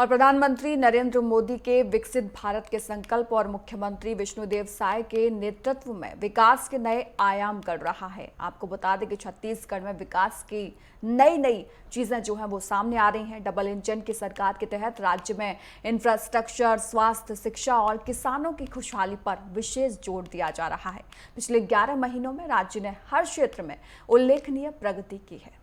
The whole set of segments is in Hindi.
और प्रधानमंत्री नरेंद्र मोदी के विकसित भारत के संकल्प और मुख्यमंत्री विष्णुदेव साय के नेतृत्व में विकास के नए आयाम गढ़ रहा है। आपको बता दें कि छत्तीसगढ़ में विकास की नई चीजें जो हैं वो सामने आ रही हैं। डबल इंजन की सरकार के तहत राज्य में इंफ्रास्ट्रक्चर, स्वास्थ्य, शिक्षा और किसानों की खुशहाली पर विशेष जोर दिया जा रहा है। पिछले 11 महीनों में राज्य ने हर क्षेत्र में उल्लेखनीय प्रगति की है।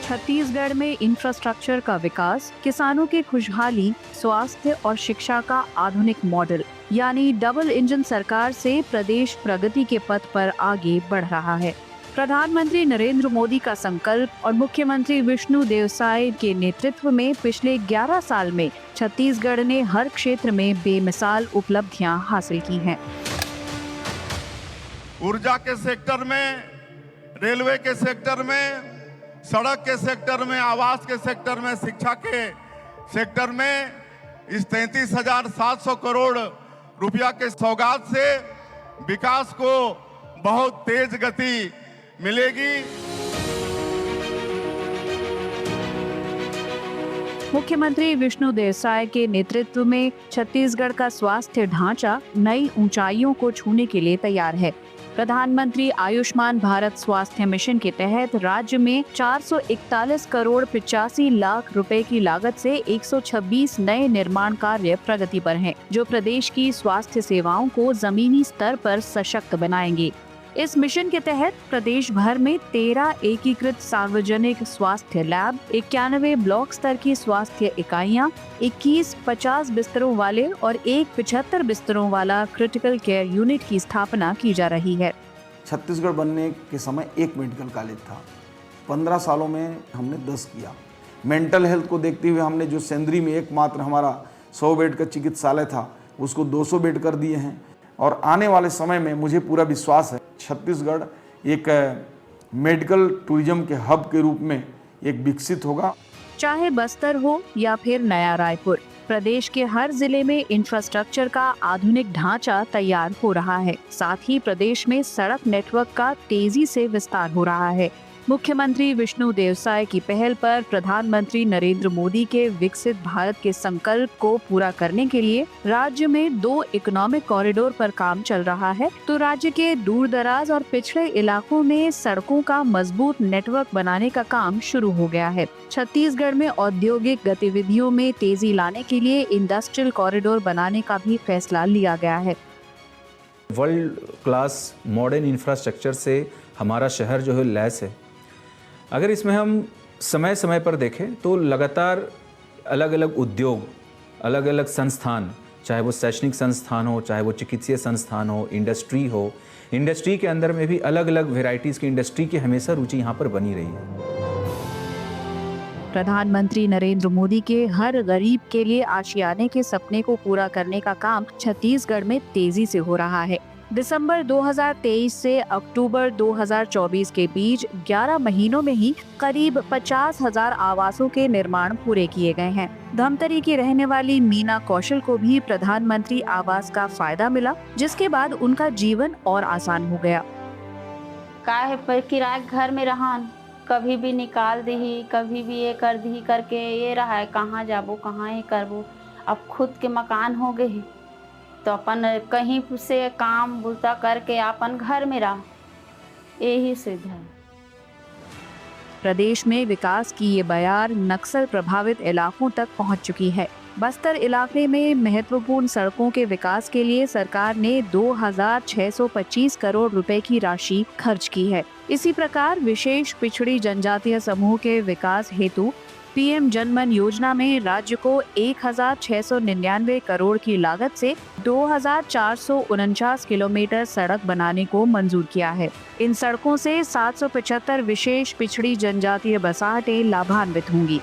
छत्तीसगढ़ में इंफ्रास्ट्रक्चर का विकास, किसानों की खुशहाली, स्वास्थ्य और शिक्षा का आधुनिक मॉडल यानी डबल इंजन सरकार से प्रदेश प्रगति के पथ पर आगे बढ़ रहा है। प्रधानमंत्री नरेंद्र मोदी का संकल्प और मुख्यमंत्री विष्णुदेव साय के नेतृत्व में पिछले 11 साल में छत्तीसगढ़ ने हर क्षेत्र में बेमिसाल उपलब्धियां हासिल की हैं। ऊर्जा के सेक्टर में, रेलवे के सेक्टर में, सड़क के सेक्टर में, आवास के सेक्टर में, शिक्षा के सेक्टर में इस 33,700 करोड़ रुपया के सौगात से विकास को बहुत तेज गति मिलेगी। मुख्यमंत्री विष्णुदेव साय के नेतृत्व में छत्तीसगढ़ का स्वास्थ्य ढांचा नई ऊंचाइयों को छूने के लिए तैयार है। प्रधानमंत्री आयुष्मान भारत स्वास्थ्य मिशन के तहत राज्य में 441 करोड़ 85 लाख रुपए की लागत से 126 नए निर्माण कार्य प्रगति पर हैं, जो प्रदेश की स्वास्थ्य सेवाओं को जमीनी स्तर पर सशक्त बनाएंगे। इस मिशन के तहत प्रदेश भर में 13 एकीकृत सार्वजनिक स्वास्थ्य लैब, 91 ब्लॉक स्तर की स्वास्थ्य इकाइयां, 21 50 बिस्तरों वाले और 1 75 बिस्तरों वाला क्रिटिकल केयर यूनिट की स्थापना की जा रही है। छत्तीसगढ़ बनने के समय एक मेडिकल कॉलेज था, 15 सालों में हमने 10 किया। मेंटल हेल्थ को देखते हुए हमने जो सेंद्री में एकमात्र हमारा 100 बेड का चिकित्सालय था उसको 200 बेड कर दिए हैं। और आने वाले समय में मुझे पूरा विश्वास है छत्तीसगढ़ एक मेडिकल टूरिज्म के हब के रूप में एक विकसित होगा। चाहे बस्तर हो या फिर नया रायपुर, प्रदेश के हर जिले में इंफ्रास्ट्रक्चर का आधुनिक ढांचा तैयार हो रहा है। साथ ही प्रदेश में सड़क नेटवर्क का तेजी से विस्तार हो रहा है। मुख्यमंत्री विष्णुदेव साय की पहल पर प्रधानमंत्री नरेंद्र मोदी के विकसित भारत के संकल्प को पूरा करने के लिए राज्य में 2 इकोनॉमिक कॉरिडोर पर काम चल रहा है, तो राज्य के दूर दराज और पिछड़े इलाकों में सड़कों का मजबूत नेटवर्क बनाने का काम शुरू हो गया है। छत्तीसगढ़ में औद्योगिक गतिविधियों में तेजी लाने के लिए इंडस्ट्रियल कॉरिडोर बनाने का भी फैसला लिया गया है। वर्ल्ड क्लास मॉडर्न इंफ्रास्ट्रक्चर से हमारा शहर जो है लैस है। अगर इसमें हम समय समय पर देखें तो लगातार अलग अलग उद्योग, अलग अलग संस्थान, चाहे वो शैक्षणिक संस्थान हो, चाहे वो चिकित्सीय संस्थान हो, इंडस्ट्री हो, इंडस्ट्री के अंदर में भी अलग अलग वेराइटीज़ की इंडस्ट्री की हमेशा रुचि यहाँ पर बनी रही है। प्रधानमंत्री नरेंद्र मोदी के हर गरीब के लिए आशियाने के सपने को पूरा करने का काम छत्तीसगढ़ में तेजी से हो रहा है। दिसंबर 2023 से अक्टूबर 2024 के बीच 11 महीनों में ही करीब 50,000 आवासों के निर्माण पूरे किए गए हैं। धमतरी की रहने वाली मीना कौशल को भी प्रधानमंत्री आवास का फायदा मिला, जिसके बाद उनका जीवन और आसान हो गया। काहे पर किराए घर में रहन, कभी भी निकाल दी, कभी भी ये कर दी करके ये रहा है, कहाँ जाबो, कहाँ ये करबो। अब खुद के मकान हो गए तो अपन कहीं से काम बुलता करके अपन घर में रह, यही सुविधा है। प्रदेश में विकास की ये बयार नक्सल प्रभावित इलाकों तक पहुंच चुकी है। बस्तर इलाके में महत्वपूर्ण सड़कों के विकास के लिए सरकार ने 2,625 करोड़ रुपए की राशि खर्च की है। इसी प्रकार विशेष पिछड़ी जनजातीय समूह के विकास हेतु पीएम जनमन योजना में राज्य को 1,699 करोड़ की लागत से 2,449 किलोमीटर सड़क बनाने को मंजूर किया है। इन सड़कों से 775 विशेष पिछड़ी जनजातीय बसाहटें लाभान्वित होंगी।